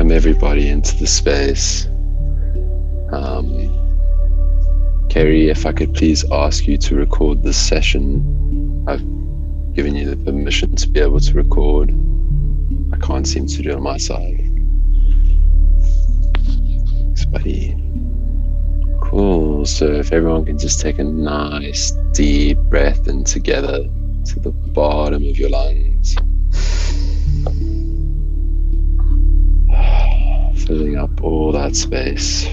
welcome everybody into the space. Kerry, if I could please ask you to record this session. I've given you the permission to be able to record. I can't seem to do it on my side. Thanks, buddy. Cool, so if everyone can just take a nice deep breath in together to the bottom of your lungs. Filling up all that space.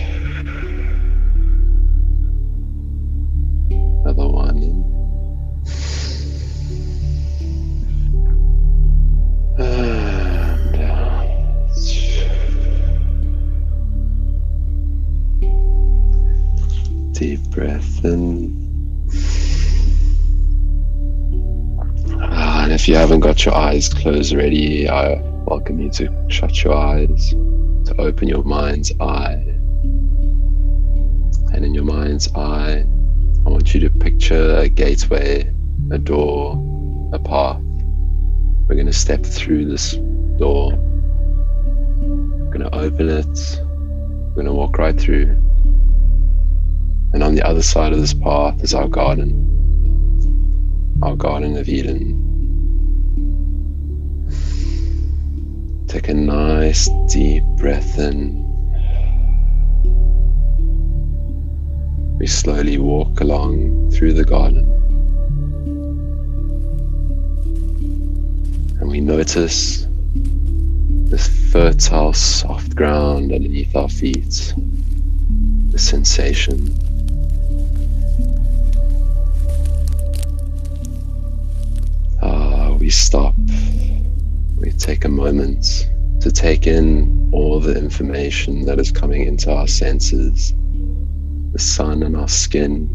Another one in. And out. Deep breath in. And if you haven't got your eyes closed already, I welcome you to shut your eyes, to open your mind's eye. And in your mind's eye, I want you to picture a gateway, a door, a path. We're going to step through this door. We're going to open it. We're going to walk right through. And on the other side of this path is our Garden of Eden. Take a nice deep breath in. We slowly walk along through the garden. And we notice this fertile, soft ground underneath our feet. The sensation. We stop. We take a moment to take in all the information that is coming into our senses. The sun on our skin,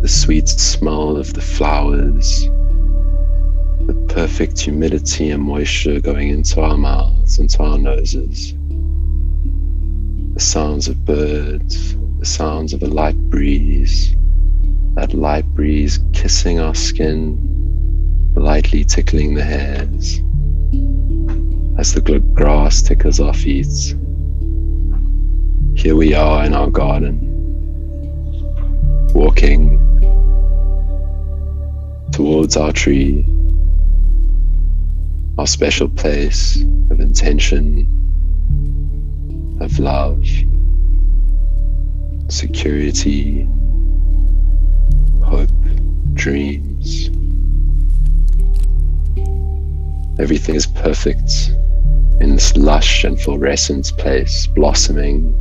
the sweet smell of the flowers, the perfect humidity and moisture going into our mouths, into our noses, the sounds of birds, the sounds of a light breeze, that light breeze kissing our skin, lightly tickling the hairs as the grass tickles our feet. Here we are in our garden, walking towards our tree, our special place of intention, of love, security, hope, dreams. Everything is perfect in this lush and fluorescent place, blossoming.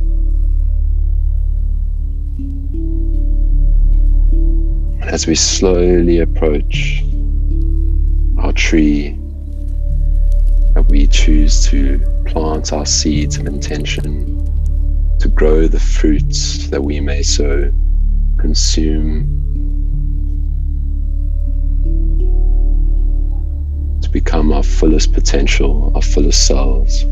As we slowly approach our tree, and we choose to plant our seeds of intention to grow the fruits that we may so consume, to become our fullest potential, our fullest selves.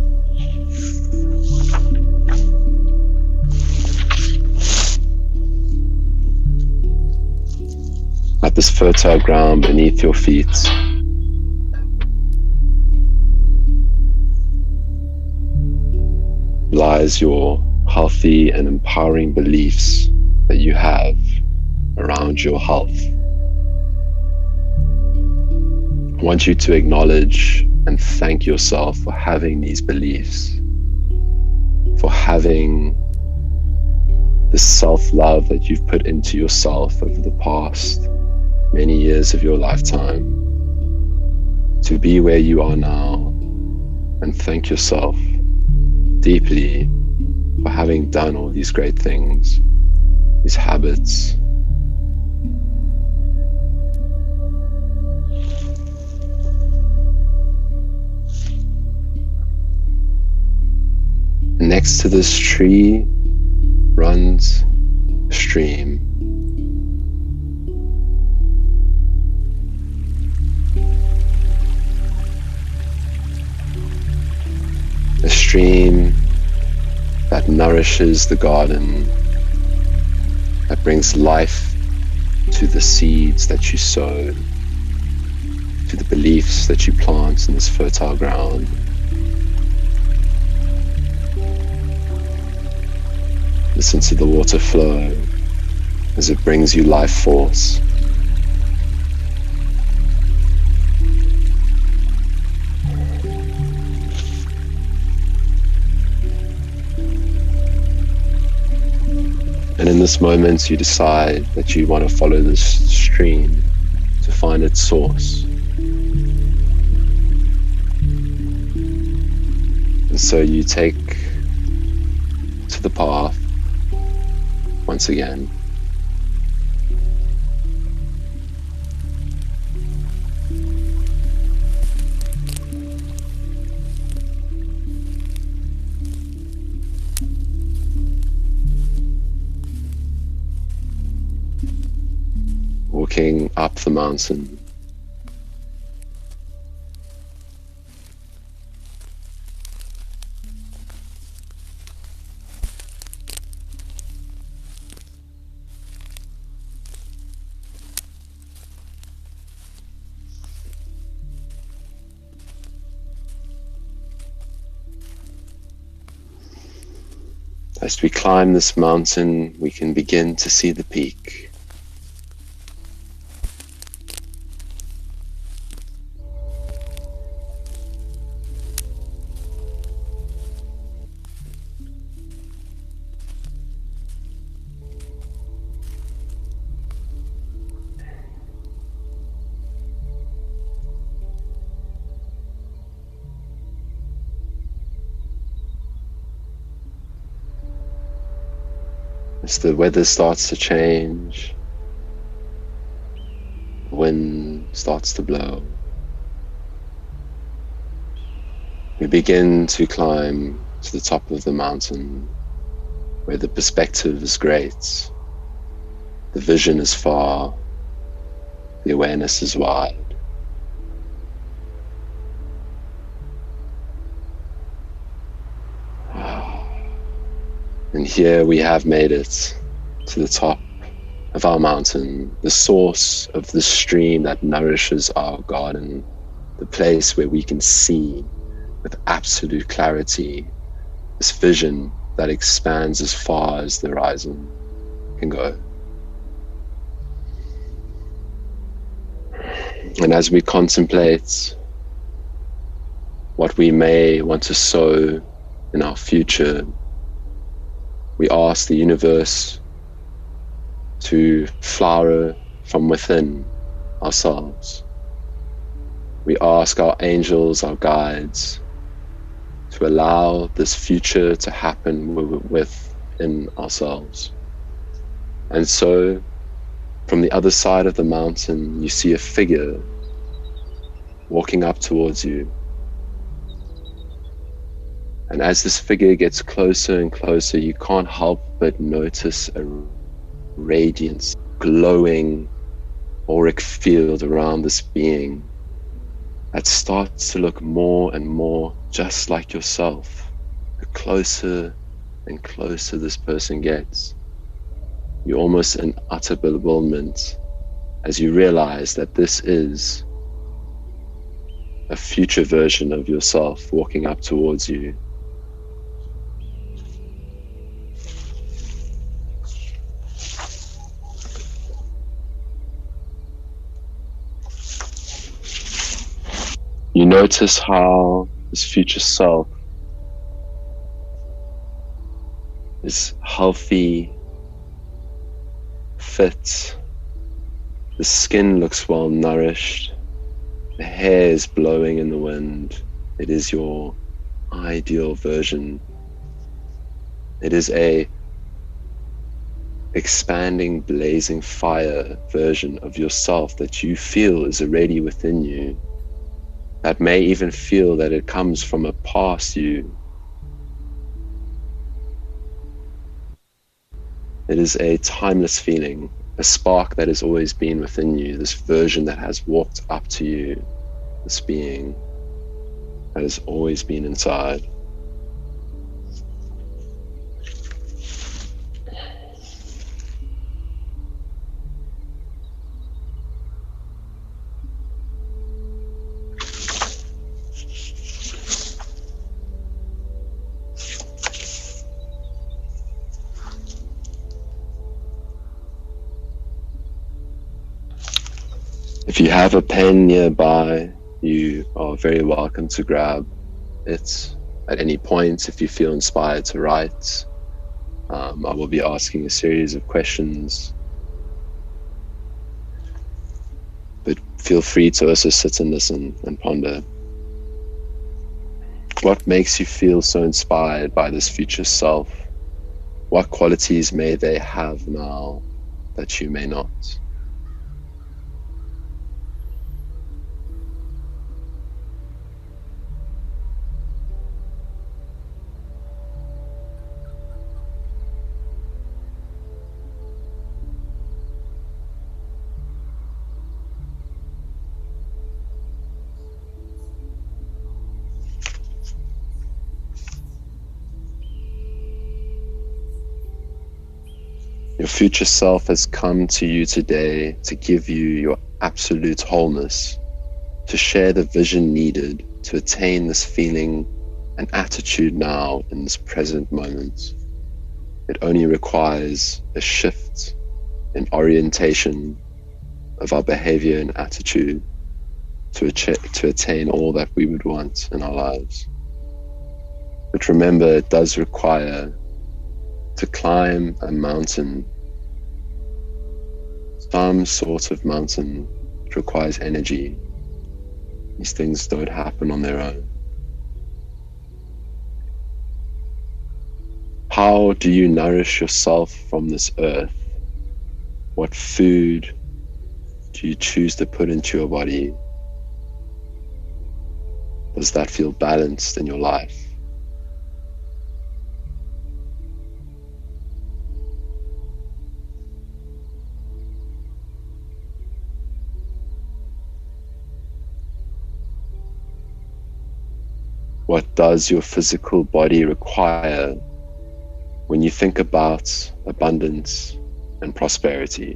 At this fertile ground beneath your feet, lies your healthy and empowering beliefs that you have around your health. I want you to acknowledge and thank yourself for having these beliefs, for having the self-love that you've put into yourself over the past many years of your lifetime, to be where you are now, and thank yourself deeply for having done all these great things, these habits. Next to this tree runs a stream. A stream that nourishes the garden, that brings life to the seeds that you sow, to the beliefs that you plant in this fertile ground. release into the water flow as it brings you life force. And in this moment, you decide that you want to follow this stream to find its source. And so you take to the path once again. Walking up the mountain. As we climb this mountain, we can begin to see the peak. As the weather starts to change, the wind starts to blow, we begin to climb to the top of the mountain where the perspective is great, the vision is far, the awareness is wide. And here we have made it to the top of our mountain, the source of the stream that nourishes our garden, the place where we can see with absolute clarity this vision that expands as far as the horizon can go. And as we contemplate what we may want to sow in our future, we ask the universe to flower from within ourselves. We ask our angels, our guides, to allow this future to happen within ourselves. And so, from the other side of the mountain, you see a figure walking up towards you. And as this figure gets closer and closer, you can't help but notice a radiance, glowing auric field around this being that starts to look more and more just like yourself. The closer and closer this person gets, you're almost in utter bewilderment as you realize that this is a future version of yourself walking up towards you. You notice how this future self is healthy, fit, the skin looks well nourished, the hair is blowing in the wind. It is your ideal version. It is a expanding, blazing fire version of yourself that you feel is already within you, that may even feel that it comes from a past you. It is a timeless feeling, a spark that has always been within you, this version that has walked up to you, this being that has always been inside. If you have a pen nearby, you are very welcome to grab it at any point if you feel inspired to write. I will be asking a series of questions, but feel free to also sit and listen and ponder. What makes you feel so inspired by this future self? What qualities may they have now that you may not? Your future self has come to you today to give you your absolute wholeness, to share the vision needed to attain this feeling and attitude now in this present moment. It only requires a shift in orientation of our behavior and attitude to attain all that we would want in our lives. But remember, it does require to climb a mountain, some sort of mountain. It requires energy. These things don't happen on their own. How do you nourish yourself from this earth? What food do you choose to put into your body? Does that feel balanced in your life? What does your physical body require when you think about abundance and prosperity?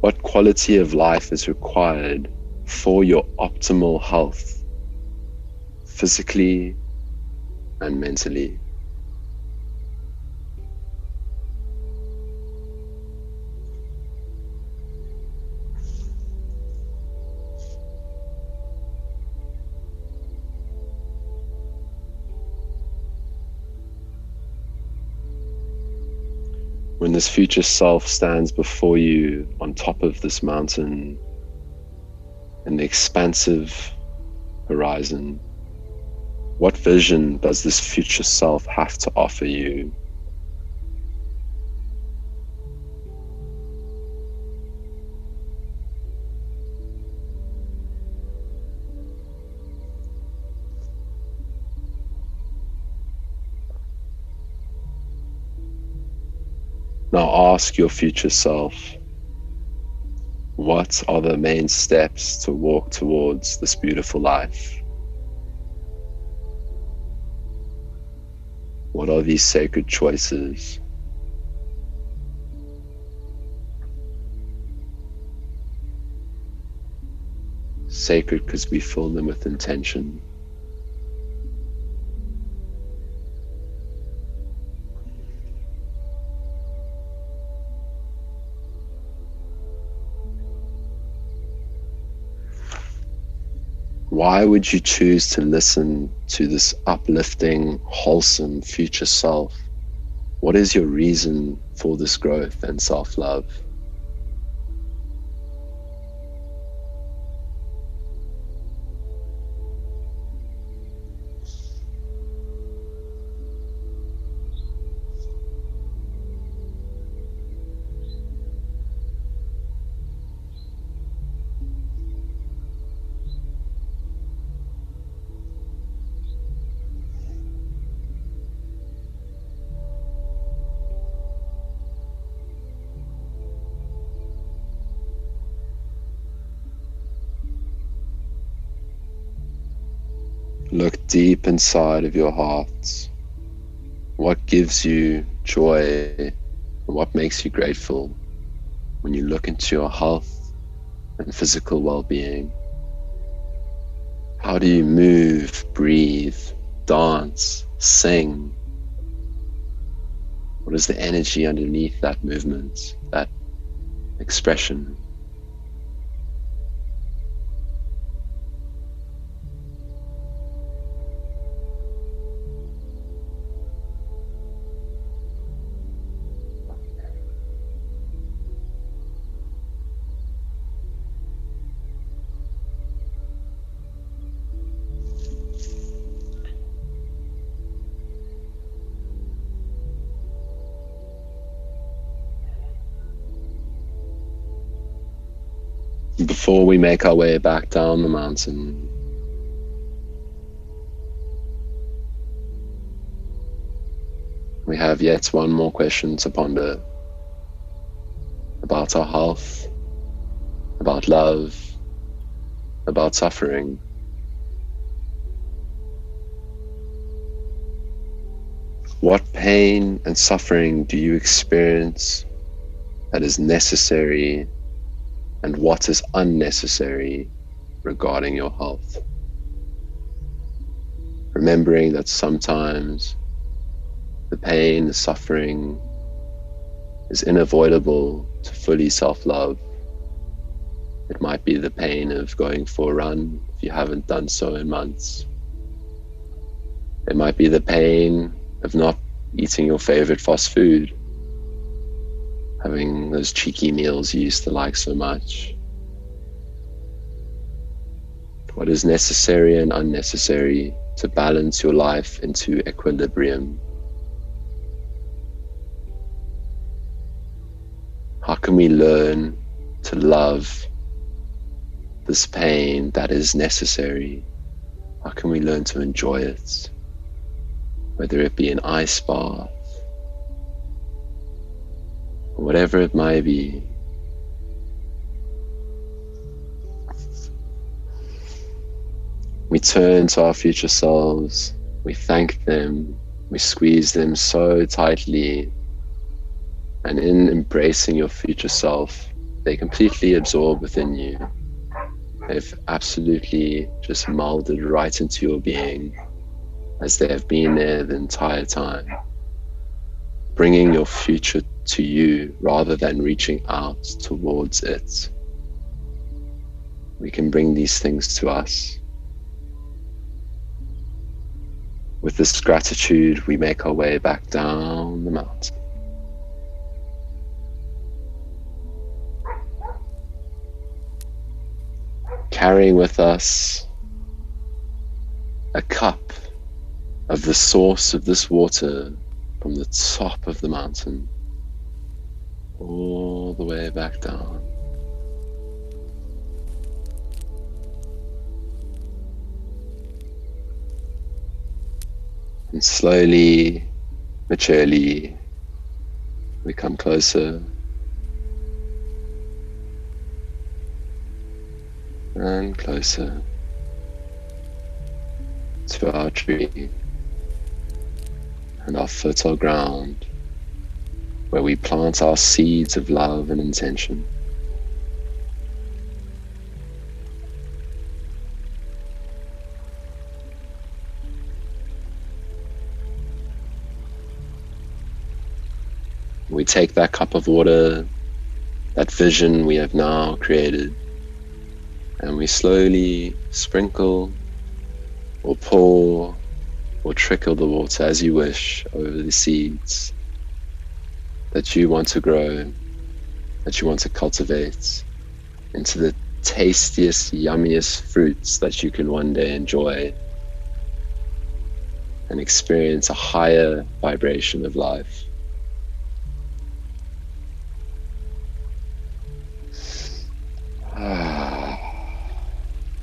What quality of life is required for your optimal health, physically and mentally? When this future self stands before you on top of this mountain in the expansive horizon, what vision does this future self have to offer you? Now ask your future self, what are the main steps to walk towards this beautiful life? What are these sacred choices? Sacred because we fill them with intention. Why would you choose to listen to this uplifting, wholesome future self? What is your reason for this growth and self-love? Look deep inside of your heart. What gives you joy and what makes you grateful when you look into your health, and physical well-being? How do you move, breathe, dance, sing? What is the energy underneath that movement, that expression? Before we make our way back down the mountain, we have yet one more question to ponder about our health, about love, about suffering. What pain and suffering do you experience that is necessary, and what is unnecessary regarding your health? Remembering that sometimes the pain, the suffering is unavoidable to fully self-love. It might be the pain of going for a run if you haven't done so in months. It might be the pain of not eating your favorite fast food, having those cheeky meals you used to like so much. What is necessary and unnecessary to balance your life into equilibrium? How can we learn to love this pain that is necessary? How can we learn to enjoy it? Whether it be an ice bath, or whatever it may be. We turn to our future selves, we thank them, we squeeze them so tightly, and in embracing your future self, they completely absorb within you. They've absolutely just melded right into your being, as they have been there the entire time, bringing your future to you rather than reaching out towards it. We can bring these things to us. With this gratitude, we make our way back down the mountain. Carrying with us a cup of the source of this water from the top of the mountain all the way back down. And slowly, maturely, we come closer and closer to our tree and our fertile ground, where we plant our seeds of love and intention. We take that cup of water, that vision we have now created, and we slowly sprinkle or pour or trickle the water as you wish over the seeds that you want to grow, that you want to cultivate into the tastiest, yummiest fruits that you can one day enjoy and experience a higher vibration of life.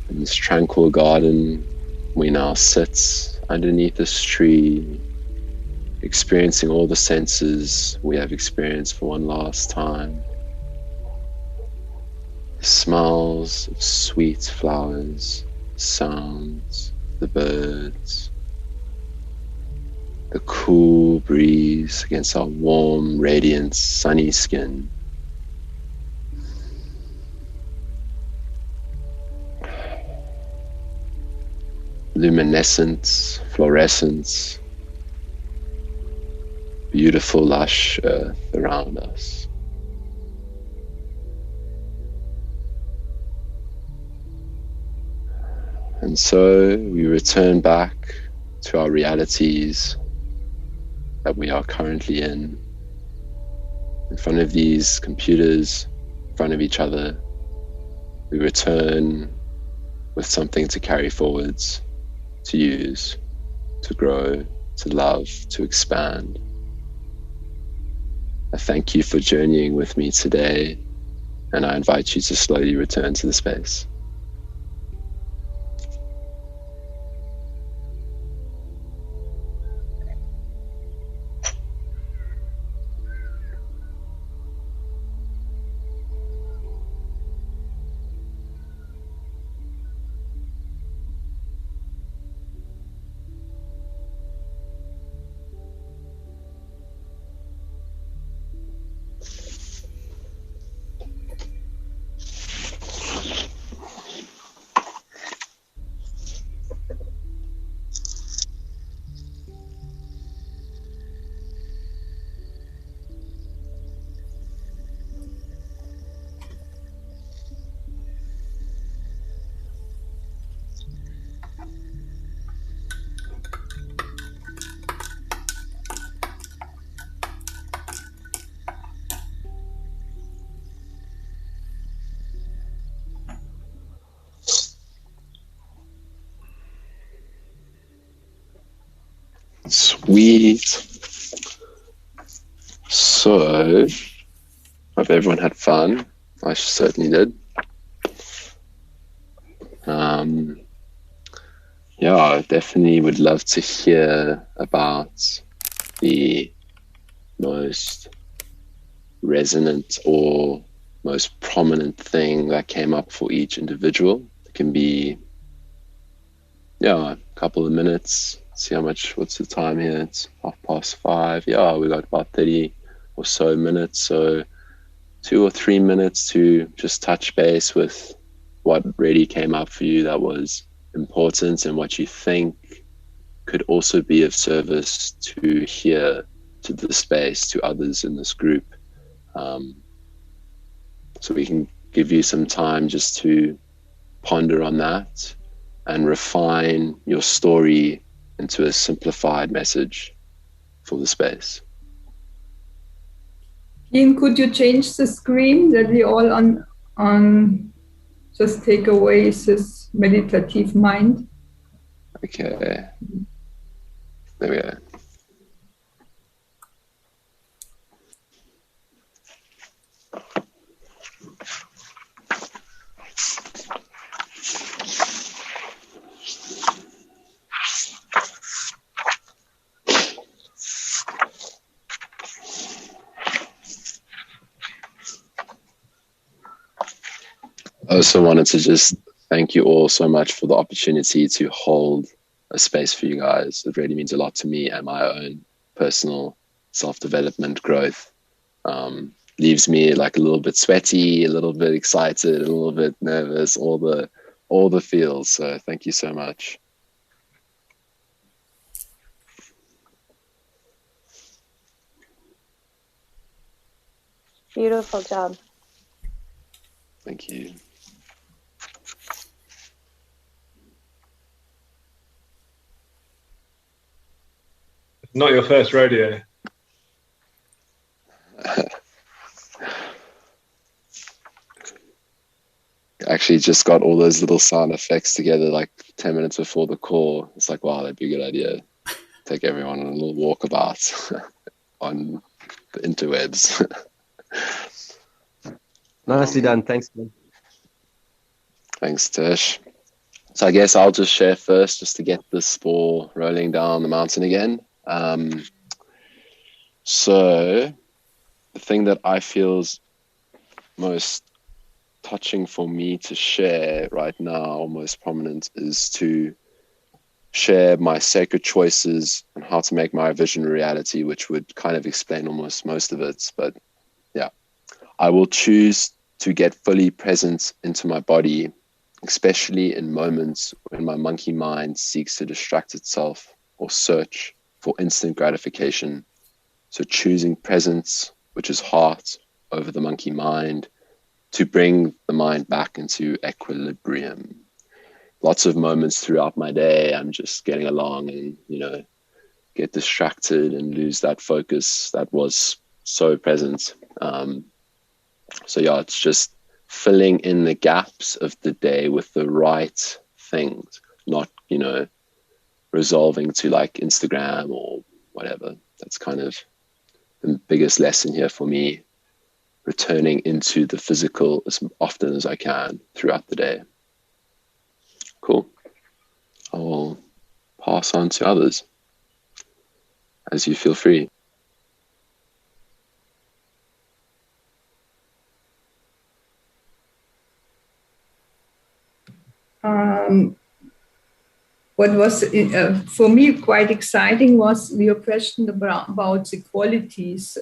In this tranquil garden, we now sit underneath this tree, experiencing all the senses we have experienced for one last time. The smells of sweet flowers, sounds, the birds, the cool breeze against our warm, radiant, sunny skin. luminescence, fluorescence, beautiful lush earth around us. And so we return back to our realities that we are currently in front of these computers, in front of each other. We return with something to carry forwards, to use, to grow, to love, to expand. I thank you for journeying with me today, and I invite you to slowly return to the space. Sweet. So, hope everyone had fun. I certainly did. Yeah, I definitely would love to hear about the most resonant or most prominent thing that came up for each individual. It can be, a couple of minutes. See what's the time here? It's 5:30. Yeah, we got about 30 or so minutes. So 2 or 3 minutes to just touch base with what really came up for you that was important and what you think could also be of service to here, to the space, to others in this group. So we can give you some time just to ponder on that and refine your story into a simplified message for the space. Ian, could you change the screen that we all on just take away this meditative mind? Okay. There we go. I also wanted to just thank you all so much for the opportunity to hold a space for you guys. It really means a lot to me and my own personal self-development growth. Leaves me like a little bit sweaty, a little bit excited, a little bit nervous, all the feels. So thank you so much. Beautiful job. Thank you. Not your first rodeo. Actually just got all those little sound effects together like 10 minutes before the call. It's like, wow, that'd be a good idea. Take everyone on a little walkabout on the interwebs. Nicely done. Thanks, man. Thanks, Tish. So I guess I'll just share first just to get this ball rolling down the mountain again. So the thing that I feel is most touching for me to share right now, or most prominent, is to share my sacred choices and how to make my vision a reality, which would kind of explain almost most of it. But yeah, I will choose to get fully present into my body especially in moments when my monkey mind seeks to distract itself or search for instant gratification. So choosing presence, which is heart, over the monkey mind, to bring the mind back into equilibrium. Lots of moments throughout my day, I'm just getting along and, get distracted and lose that focus that was so present. So yeah, it's just filling in the gaps of the day with the right things, not, resolving to like Instagram or whatever. That's kind of the biggest lesson here for me, returning into the physical as often as I can throughout the day. Cool. I will pass on to others as you feel free. What was for me quite exciting was your question about the qualities.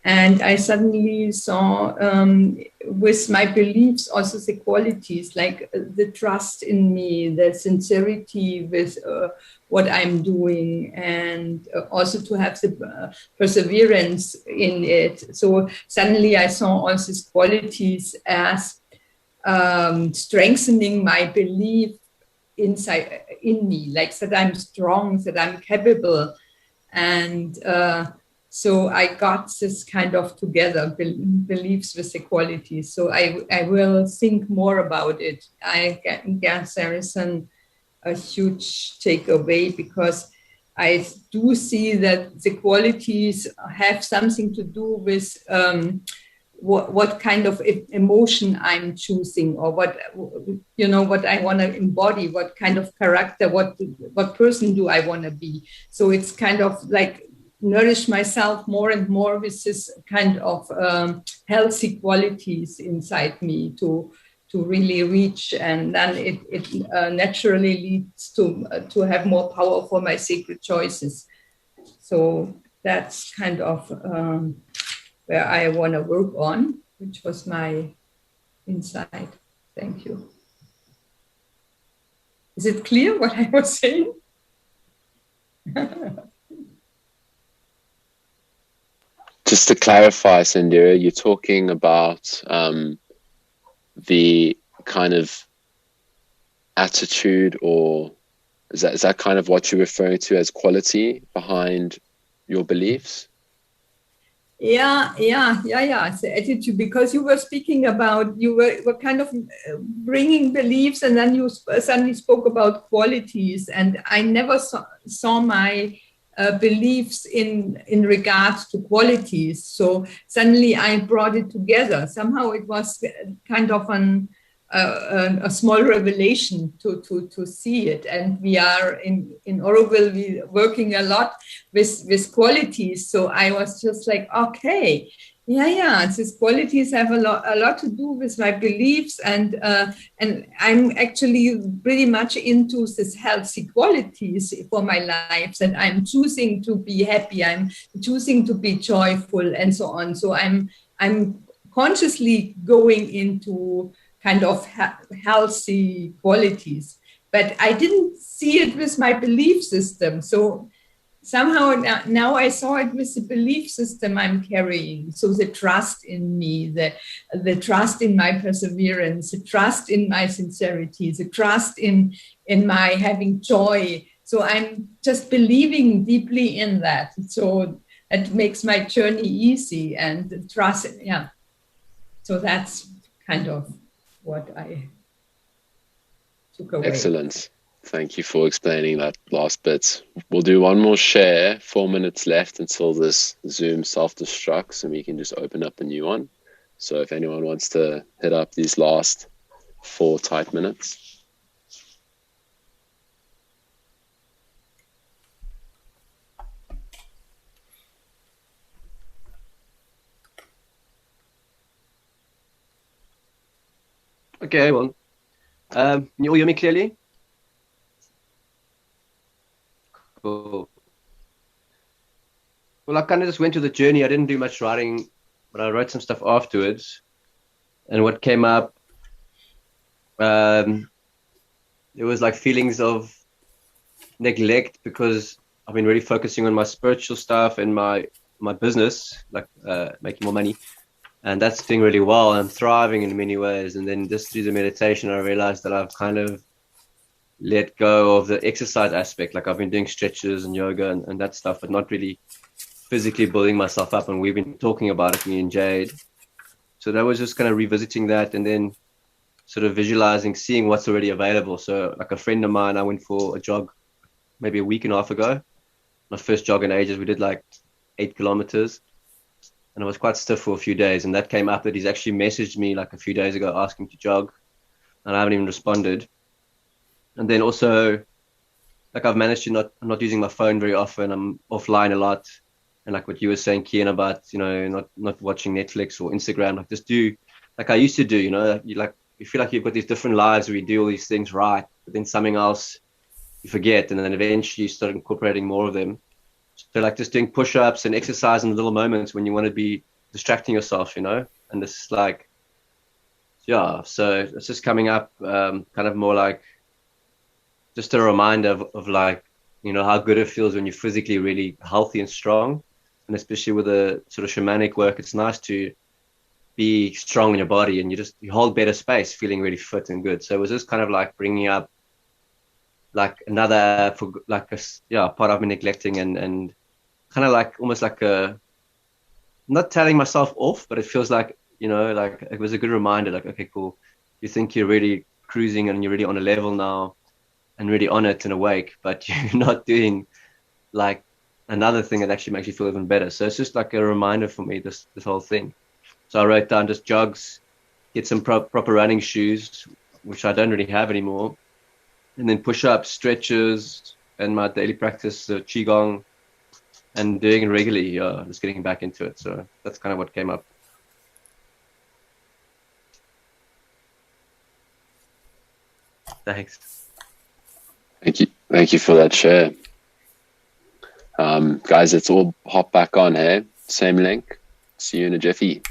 And I suddenly saw with my beliefs also the qualities, like the trust in me, the sincerity with what I'm doing, and also to have the perseverance in it. So suddenly I saw all these qualities as strengthening my belief inside in me, like that I'm strong, that I'm capable. And so I got this kind of together beliefs with the qualities. So I will think more about it. I guess there is a huge takeaway, because I do see that the qualities have something to do with what kind of emotion I'm choosing, or what I want to embody, what kind of character, what person do I want to be. So it's kind of like nourish myself more and more with this kind of healthy qualities inside me to really reach, and then it naturally leads to have more power for my sacred choices. So that's kind of where I want to work on, which was my insight. Thank you. Is it clear what I was saying? Just to clarify, Sandira, you're talking about the kind of attitude, or is that kind of what you're referring to as quality behind your beliefs? Yeah. The attitude, because you were speaking about, you were kind of bringing beliefs, and then you suddenly spoke about qualities, and I never saw my beliefs in regards to qualities. So suddenly I brought it together. Somehow it was kind of a small revelation to see it. And we are in Oroville, we working a lot with qualities. So I was just like, okay, these qualities have a lot to do with my beliefs, and I'm actually pretty much into these healthy qualities for my lives, and I'm choosing to be happy, I'm choosing to be joyful, and so on. So I'm consciously going into kind of healthy qualities, but I didn't see it with my belief system. So somehow now I saw it with the belief system I'm carrying. So the trust in me, the trust in my perseverance, the trust in my sincerity, the trust in my having joy. So I'm just believing deeply in that. So it makes my journey easy, and trust. Yeah. So that's kind of what I took away. Excellent. Thank you for explaining that last bit. We'll do one more share, 4 minutes left until this Zoom self-destructs, and we can just open up a new one. So if anyone wants to hit up these last 4 tight minutes. Okay, well, you all hear me clearly? Cool. Well, I kind of just went through the journey. I didn't do much writing, but I wrote some stuff afterwards. And what came up There was like feelings of neglect because I've been really focusing on my spiritual stuff and my business, like making more money, and that's doing really well. I'm thriving in many ways. And then just through the meditation, I realized that I've kind of let go of the exercise aspect. Like I've been doing stretches and yoga and that stuff, but not really physically building myself up. And we've been talking about it, me and Jade. So that was just kind of revisiting that, and then sort of visualizing, seeing what's already available. So like a friend of mine, I went for a jog maybe a week and a half ago. My first jog in ages. We did like 8 kilometers, and I was quite stiff for a few days. And that came up that he's actually messaged me like a few days ago asking to jog, and I haven't even responded. And then also, like I've managed to I'm not using my phone very often. I'm offline a lot. And like what you were saying, Kian, about, you know, not watching Netflix or Instagram, like just do like I used to do, you know, you feel like you've got these different lives where you do all these things right, but then something else you forget, and then eventually you start incorporating more of them. So like just doing push-ups and exercise in the little moments when you want to be distracting yourself, you know, and this like, yeah, so it's just coming up kind of more like just a reminder of like, you know, how good it feels when you're physically really healthy and strong. And especially with the sort of shamanic work, it's nice to be strong in your body, and you hold better space, feeling really fit and good. So it was just kind of like bringing up like another, for like a part I've been neglecting, and kind of like almost like not telling myself off, but it feels like, you know, like it was a good reminder, like, okay, cool. You think you're really cruising and you're really on a level now and really on it and awake, but you're not doing like another thing that actually makes you feel even better. So it's just like a reminder for me, this whole thing. So I wrote down just jogs, get some proper running shoes, which I don't really have anymore, and then push-ups, stretches, and my daily practice, qigong, and doing it regularly, just getting back into it. So that's kind of what came up. Thanks. Thank you for that share. Guys, let's all hop back on, hey? Same link. See you in a jiffy.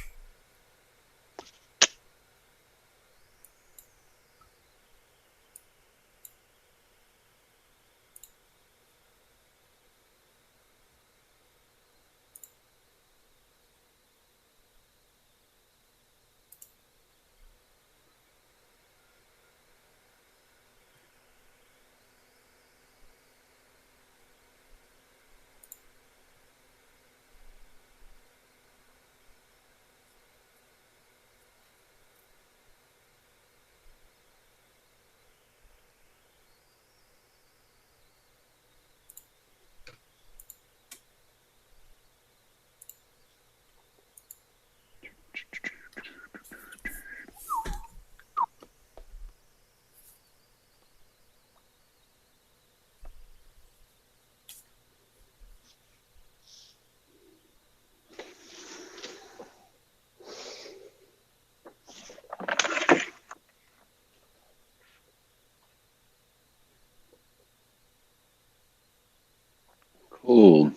Cool.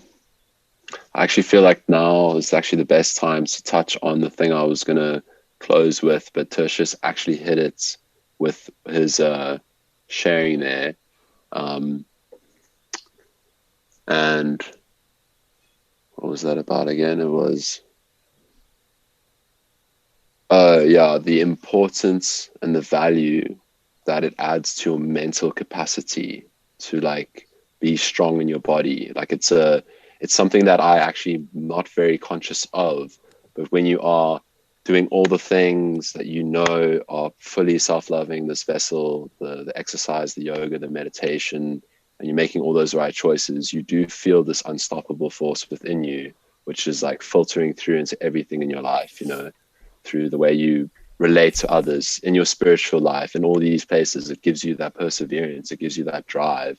I actually feel like now is actually the best time to touch on the thing I was going to close with, but Tertius actually hit it with his sharing there. And what was that about again? It was, the importance and the value that it adds to your mental capacity to like be strong in your body. Like it's something that I actually not very conscious of, but when you are doing all the things that you know are fully self-loving, this vessel, the exercise, the yoga, the meditation, and you're making all those right choices, you do feel this unstoppable force within you, which is like filtering through into everything in your life, you know, through the way you relate to others in your spiritual life and all these places. It gives you that perseverance. It gives you that drive.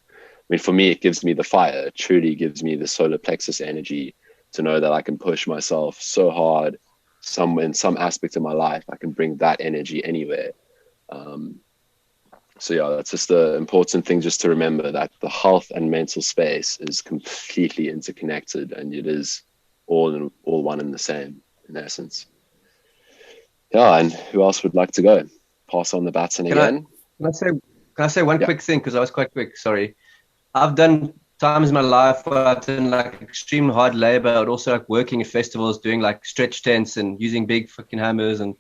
I mean, for me, it gives me the fire. It truly gives me the solar plexus energy to know that I can push myself so hard in some aspect of my life. I can bring that energy anywhere. So yeah, that's just the important thing, just to remember that the health and mental space is completely interconnected, and it is all one and the same in essence. Yeah, and who else would like to go? pass on the baton Can I, again. can I say one Yeah. quick thing? Because I was quite quick. Sorry. I've done times in my life where I've done like extreme hard labor, but also like working at festivals, doing like stretch tents and using big fucking hammers. And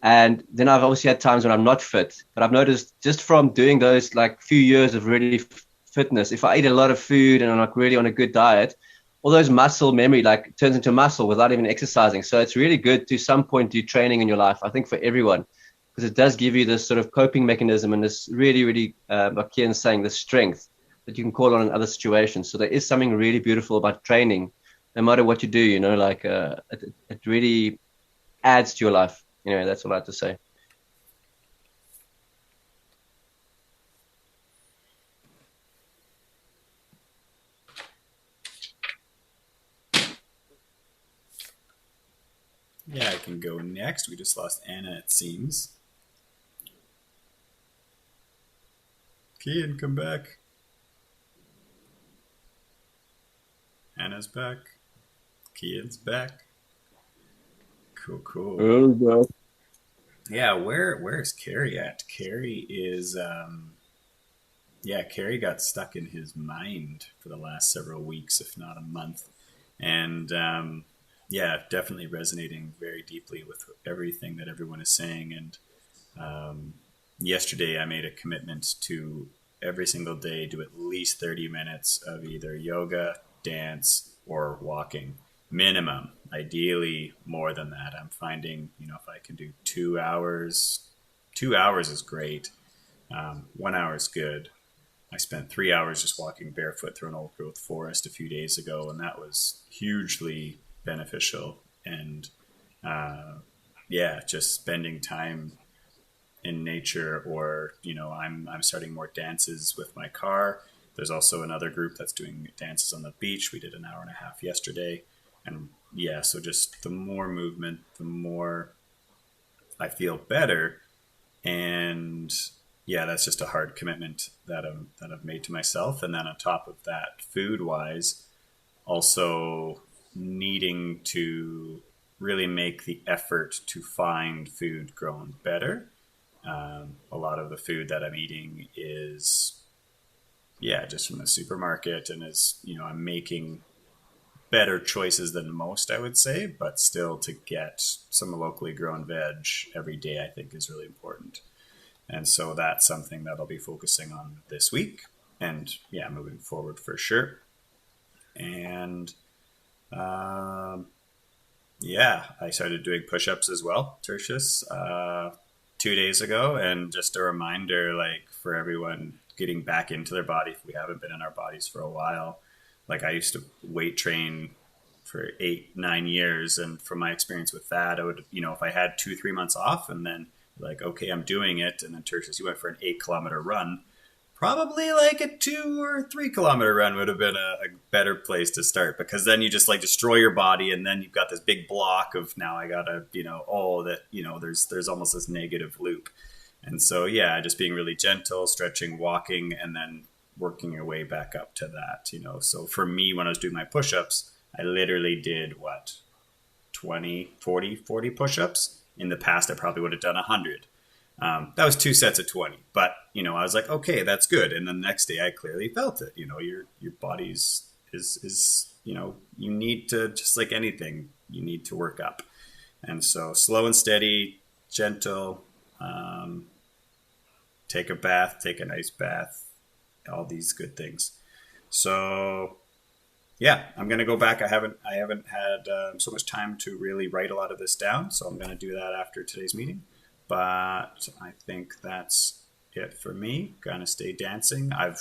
then I've obviously had times when I'm not fit. But I've noticed just from doing those like few years of really fitness, if I eat a lot of food and I'm like really on a good diet, all those muscle memory like turns into muscle without even exercising. So it's really good to some point do training in your life, I think, for everyone, because it does give you this sort of coping mechanism and this really, really, like Kian's saying, the strength that you can call on in other situations. So there is something really beautiful about training, no matter what you do, you know, like it really adds to your life. Anyway, that's all I have to say. Yeah, I can go next. We just lost Anna, it seems. Kian, come back. Anna's back. Kian's back. Cool, cool. Yeah, where's Carrie at? Carrie is Carrie got stuck in his mind for the last several weeks, if not a month. And definitely resonating very deeply with everything that everyone is saying. And yesterday I made a commitment to every single day do at least 30 minutes of either yoga, dance, or walking. Minimum, ideally more than that. I'm finding, if I can do 2 hours, 2 hours is great. 1 hour is good. I spent 3 hours just walking barefoot through an old growth forest a few days ago, and that was hugely beneficial. And just spending time in nature, or I'm starting more dances with my car. There's also another group that's doing dances on the beach. We did an hour and a half yesterday, and so just the more movement, the more I feel better. And that's just a hard commitment that I've made to myself. And then on top of that, food wise, also needing to really make the effort to find food grown better. A lot of the food that I'm eating is just from the supermarket, and I'm making better choices than most, I would say, but still to get some locally grown veg every day, I think is really important. And so that's something that I'll be focusing on this week and moving forward for sure. And I started doing push-ups as well, Tertius, 2 days ago. And just a reminder, like, for everyone getting back into their body, if we haven't been in our bodies for a while. Like, I used to weight train for 8-9 years, and from my experience with that, I would, if I had 2-3 months off, and then like, okay, I'm doing it, and then Tertius, you went for an 8-kilometer run, probably like a 2 or 3 kilometer run would have been a better place to start, because then you just like destroy your body, and then you've got this big block of now I gotta, there's almost this negative loop. And so, just being really gentle, stretching, walking, and then working your way back up to that, So for me, when I was doing my push-ups, I literally did 20, 40 push-ups. In the past, I probably would have done 100. That was 2 sets of 20, but I was like, okay, that's good. And then the next day I clearly felt it. Your body's is you need to, just like anything, you need to work up. And so slow and steady, gentle, take a bath, take an ice bath, all these good things. So I'm going to go back. I haven't had so much time to really write a lot of this down. So I'm going to do that after today's meeting. But I think that's it for me. Going to stay dancing. I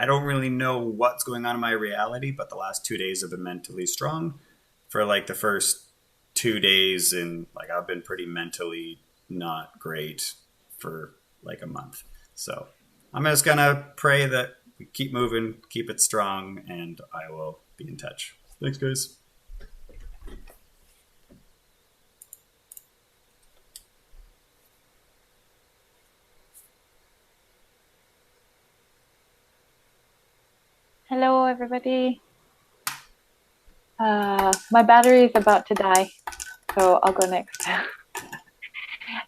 don't really know what's going on in my reality, but the last 2 days have been mentally strong. For like the first 2 days, and like I've been pretty mentally not great for like a month. So I'm just going to pray that we keep moving, keep it strong, and I will be in touch. Thanks, guys. Hello, everybody. My battery is about to die, so I'll go next.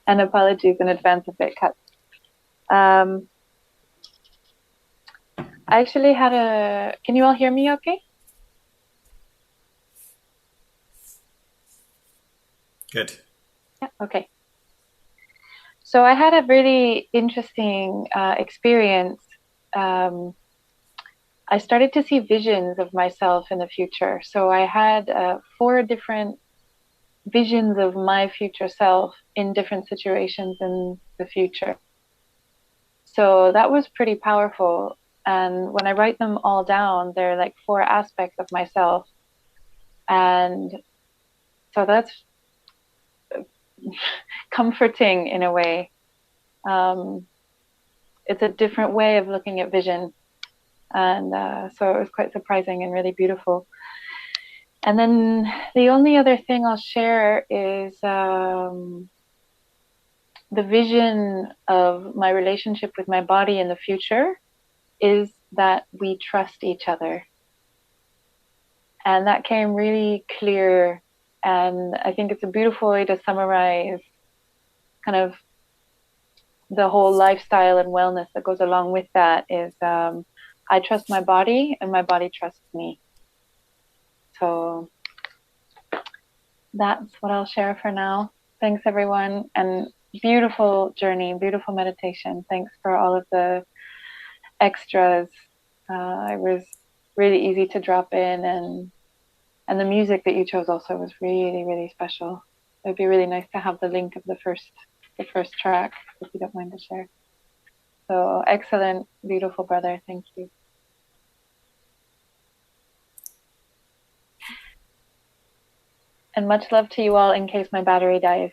And apologies in advance if it cuts. I actually had can you all hear me okay? Good. Yeah, okay. So I had a really interesting experience. I started to see visions of myself in the future. So I had 4 different visions of my future self in different situations in the future. So that was pretty powerful. And when I write them all down, they're like 4 aspects of myself. And so that's comforting in a way. It's a different way of looking at vision. And so it was quite surprising and really beautiful. And then the only other thing I'll share is the vision of my relationship with my body in the future is that we trust each other. And that came really clear. And I think it's a beautiful way to summarize kind of the whole lifestyle and wellness that goes along with that is I trust my body and my body trusts me. So that's what I'll share for now. Thanks, everyone. And beautiful journey, beautiful meditation. Thanks for all of the extras. It was really easy to drop in, and the music that you chose also was really, really special. It would be really nice to have the link of the first track, if you don't mind to share. So excellent, beautiful brother. Thank you. And much love to you all in case my battery dies.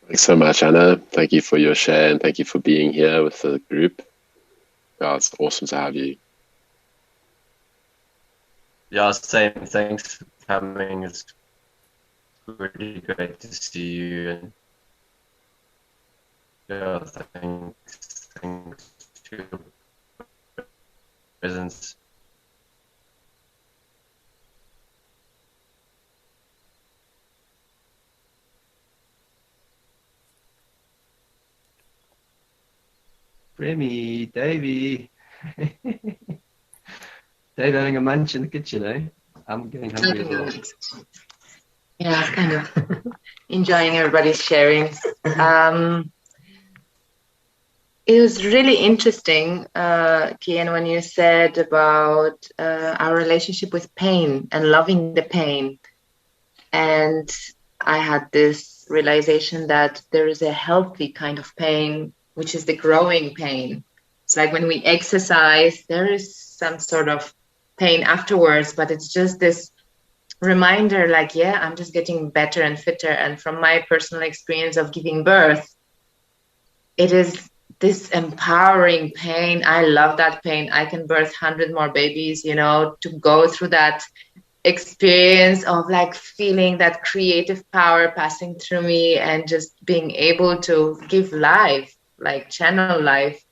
Thanks so much, Anna. Thank you for your share and thank you for being here with the group. Yeah, it's awesome to have you. Yeah, same. Thanks for coming. It's really great to see you. And yeah, thanks to your presence. Remy, Davey. Dave having a munch in the kitchen, eh? I'm getting hungry as well. Yeah, kind of enjoying everybody's sharing. It was really interesting, Kian, when you said about our relationship with pain and loving the pain. And I had this realization that there is a healthy kind of pain, which is the growing pain. It's like when we exercise, there is some sort of pain afterwards, but it's just this reminder like, yeah, I'm just getting better and fitter. And from my personal experience of giving birth, it is this empowering pain. I love that pain. I can birth 100 more babies, you know, to go through that experience of like feeling that creative power passing through me and just being able to give life, like channel life.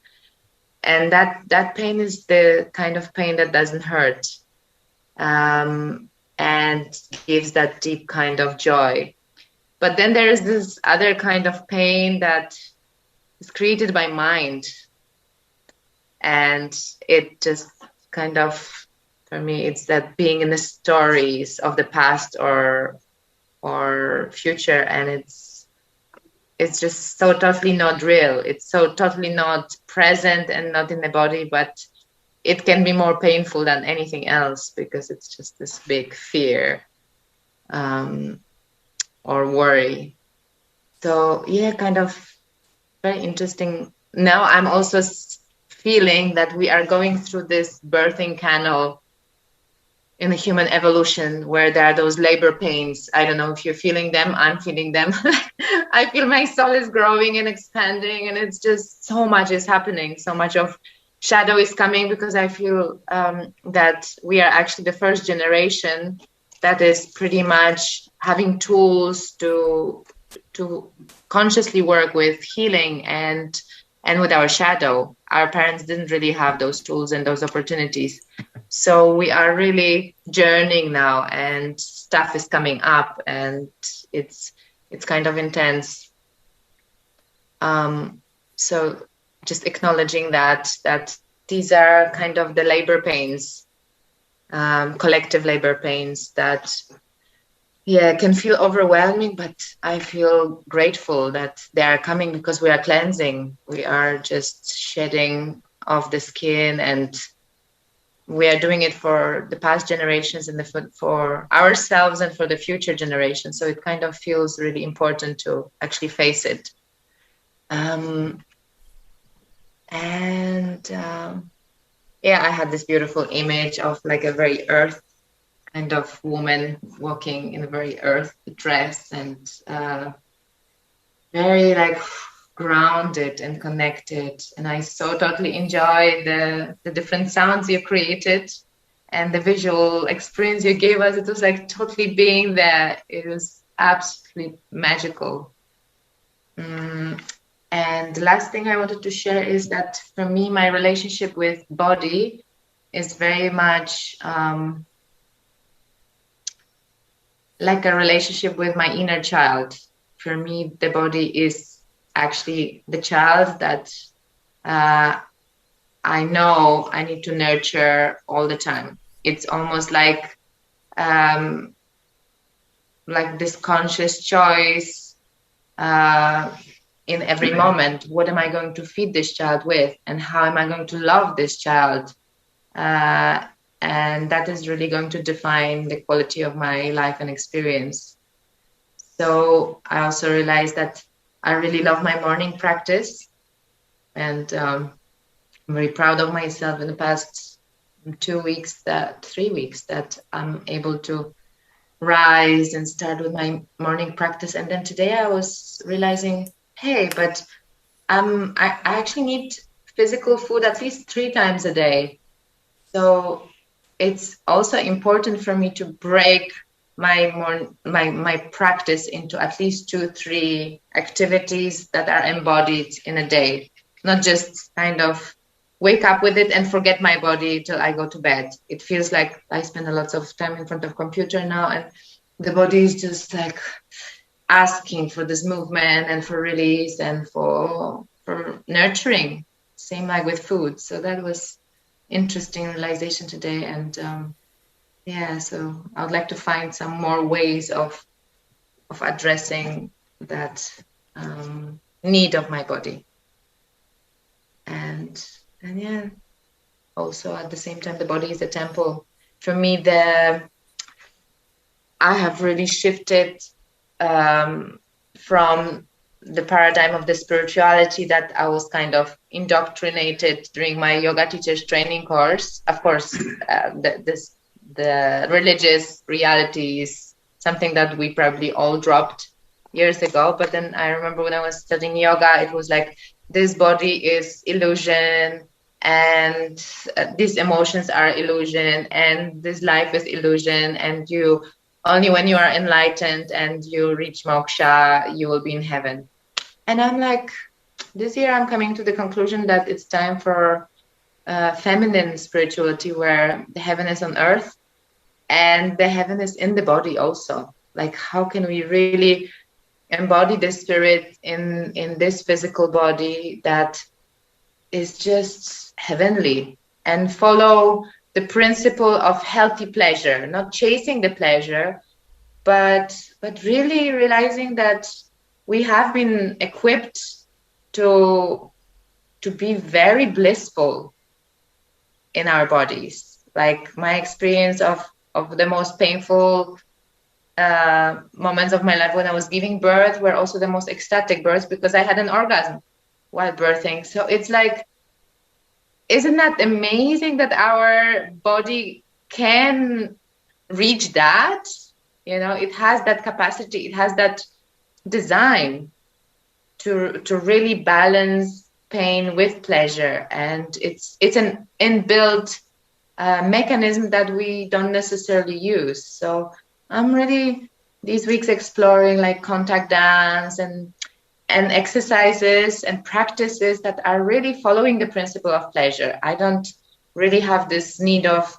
And that pain is the kind of pain that doesn't hurt, and gives that deep kind of joy. But then there is this other kind of pain that is created by mind, and it just kind of, for me, it's that being in the stories of the past or future, and it's just so totally not real. It's so totally not present and not in the body, but it can be more painful than anything else because it's just this big fear or worry. So yeah, kind of very interesting. Now I'm also feeling that we are going through this birthing canal in the human evolution where there are those labor pains. I don't know if you're feeling them. I'm feeling them. I feel my soul is growing and expanding, and it's just so much is happening. So much of shadow is coming because I feel that we are actually the first generation that is pretty much having tools to consciously work with healing and with our shadow. our parents didn't really have those tools and those opportunities. So we are really journeying now, and stuff is coming up, and it's kind of intense. So just acknowledging that these are kind of the labor pains, collective labor pains that, can feel overwhelming, but I feel grateful that they are coming, because we are cleansing. We are just shedding off the skin, and we are doing it for the past generations and for ourselves and for the future generations. So it kind of feels really important to actually face it. I had this beautiful image of like a very earth kind of woman walking in a very earth dress, and very like grounded and connected. And I so totally enjoyed the different sounds you created and the visual experience you gave us. It was like totally being there. It was absolutely magical. And the last thing I wanted to share is that for me, my relationship with body is very much like a relationship with my inner child. For me, the body is actually the child that I know I need to nurture all the time. It's almost like this conscious choice in every moment. What am I going to feed this child with, and how am I going to love this child? And that is really going to define the quality of my life and experience. So I also realized that I really love my morning practice, and I'm very proud of myself in the past 3 weeks that I'm able to rise and start with my morning practice. And then today I was realizing, hey, but I actually need physical food at least 3 times a day. So it's also important for me to break my practice into at least 2-3 activities that are embodied in a day, not just kind of wake up with it and forget my body till I go to bed. It feels like I spend a lot of time in front of computer now, and the body is just like asking for this movement and for release and for nurturing. Same like with food. So that was interesting realization today. And so I would like to find some more ways of addressing that need of my body. And also at the same time, the body is a temple. For me, I have really shifted from the paradigm of the spirituality that I was kind of indoctrinated during my yoga teacher's training course. Of course, the religious reality is something that we probably all dropped years ago. But then I remember when I was studying yoga, it was like, this body is illusion, and these emotions are illusion, and this life is illusion, and you only when you are enlightened and you reach moksha, you will be in heaven. And I'm like, this year I'm coming to the conclusion that it's time for feminine spirituality, where the heaven is on earth and the heaven is in the body also. Like, how can we really embody the spirit in this physical body that is just heavenly, and follow the principle of healthy pleasure, not chasing the pleasure, but really realizing that we have been equipped to be very blissful in our bodies. Like, my experience of the most painful moments of my life when I was giving birth were also the most ecstatic births, because I had an orgasm while birthing. So it's like, isn't that amazing that our body can reach that? You know, it has that capacity, it has that design to really balance pain with pleasure. And it's an inbuilt mechanism that we don't necessarily use. So I'm really these weeks exploring like contact dance and and exercises and practices that are really following the principle of pleasure. I don't really have this need of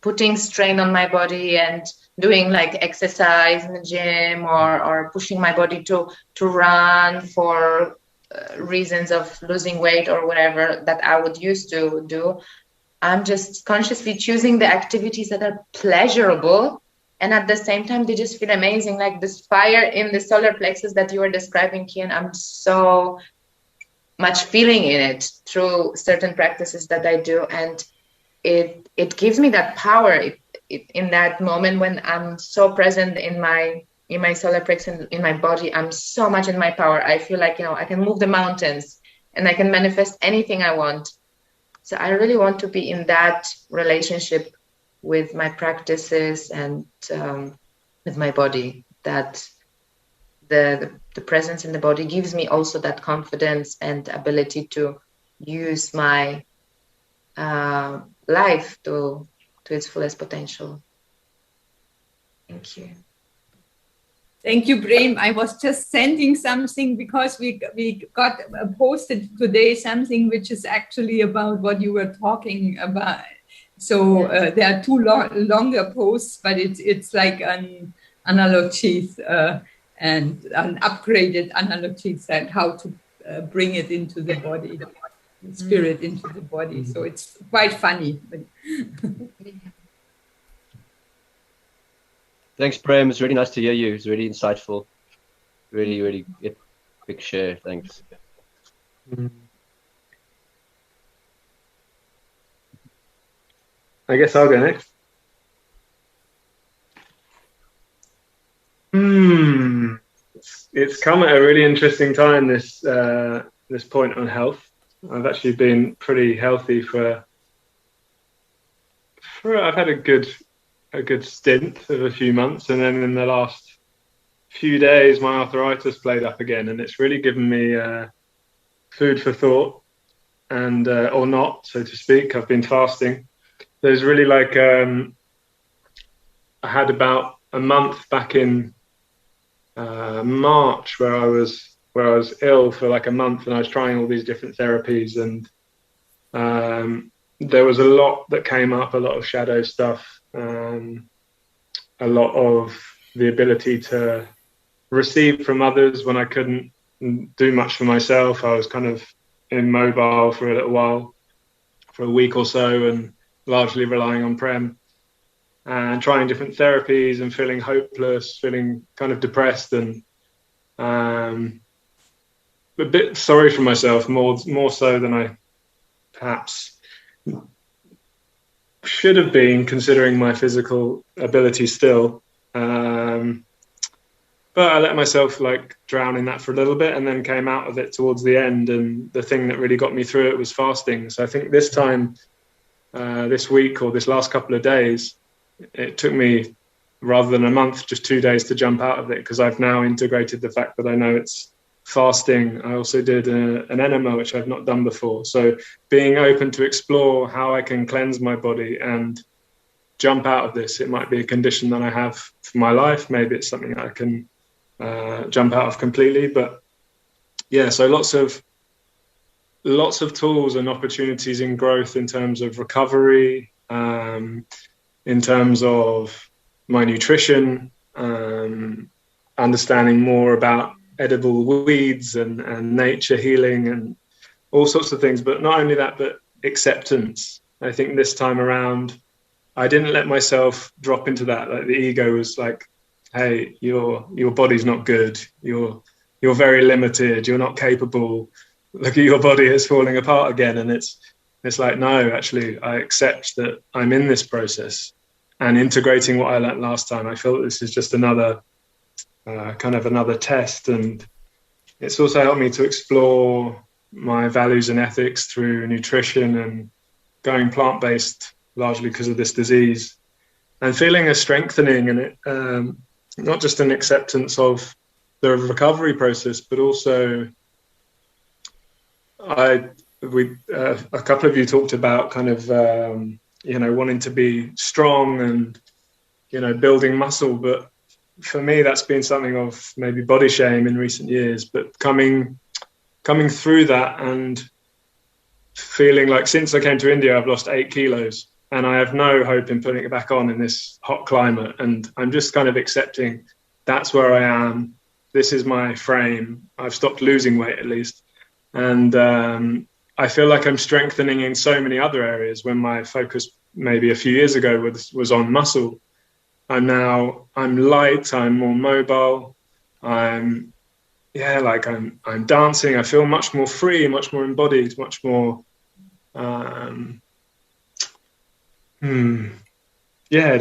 putting strain on my body and doing like exercise in the gym or pushing my body to run for reasons of losing weight or whatever that I would used to do. I'm just consciously choosing the activities that are pleasurable, and at the same time they just feel amazing, like this fire in the solar plexus that you were describing, Kian. I'm so much feeling in it through certain practices that I do, and it gives me that power. In that moment when I'm so present in my solar plexus, in my body, I'm so much in my power. I feel like, I can move the mountains and I can manifest anything I want. So I really want to be in that relationship with my practices and with my body, that the presence in the body gives me also that confidence and ability to use my life to its fullest potential. Thank you. Thank you, Prem. I was just sending something because we got posted today something which is actually about what you were talking about. So there are two longer posts, but it's like an analogies and an upgraded analogies and how to bring it into the body, spirit into the body. So it's quite funny. Thanks, Prem. It's really nice to hear you. It's really insightful. Really, really big share. Thanks. I guess I'll go next. It's come at a really interesting time, this point on health. I've actually been pretty healthy for I've had a good stint of a few months, and then in the last few days my arthritis played up again, and it's really given me food for thought, and or not, so to speak. I've been fasting. There's really like I had about a month back in March where I was ill for like a month, and I was trying all these different therapies, and there was a lot that came up, a lot of shadow stuff, a lot of the ability to receive from others when I couldn't do much for myself. I was kind of immobile for a little while, for a week or so, and largely relying on Prem and trying different therapies and feeling hopeless, feeling kind of depressed, and a bit sorry for myself, more so than I perhaps should have been, considering my physical ability still. But I let myself like drown in that for a little bit, and then came out of it towards the end. And the thing that really got me through it was fasting. So I think this time, this week or this last couple of days, it took me, rather than a month, just 2 days to jump out of it, because I've now integrated the fact that I know it's fasting. I also did an enema, which I've not done before. So being open to explore how I can cleanse my body and jump out of this. It might be a condition that I have for my life. Maybe it's something that I can jump out of completely. But yeah, so lots of tools and opportunities in growth in terms of recovery, in terms of my nutrition, understanding more about edible weeds and nature healing and all sorts of things. But not only that, but acceptance. I think this time around, I didn't let myself drop into that. Like the ego was like, hey, your body's not good. You're very limited. You're not capable. Look at your body, it's falling apart again. And it's like, no, actually, I accept that I'm in this process and integrating what I learned last time. I feel that this is just another kind of another test. And it's also helped me to explore my values and ethics through nutrition and going plant-based, largely because of this disease, and feeling a strengthening in it, not just an acceptance of the recovery process, but also a couple of you talked about kind of wanting to be strong and building muscle, but for me, that's been something of maybe body shame in recent years, but coming through that and feeling like since I came to India, I've lost 8 kilos and I have no hope in putting it back on in this hot climate. And I'm just kind of accepting that's where I am. This is my frame. I've stopped losing weight at least. And I feel like I'm strengthening in so many other areas when my focus maybe a few years ago was on muscle. I'm light, I'm more mobile. I'm dancing. I feel much more free, much more embodied, much more,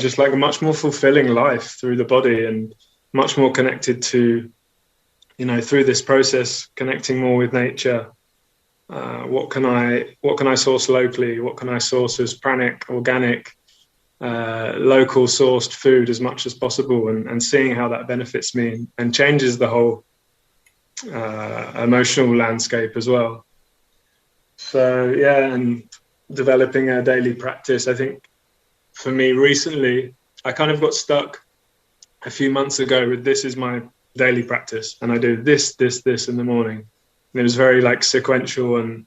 just like a much more fulfilling life through the body and much more connected to, through this process, connecting more with nature. What can I source locally? What can I source as pranic, organic, local sourced food as much as possible, and seeing how that benefits me and changes the whole emotional landscape as well. So and developing a daily practice. I think for me recently, I kind of got stuck a few months ago with this is my daily practice, and I do this in the morning. And it was very like sequential, and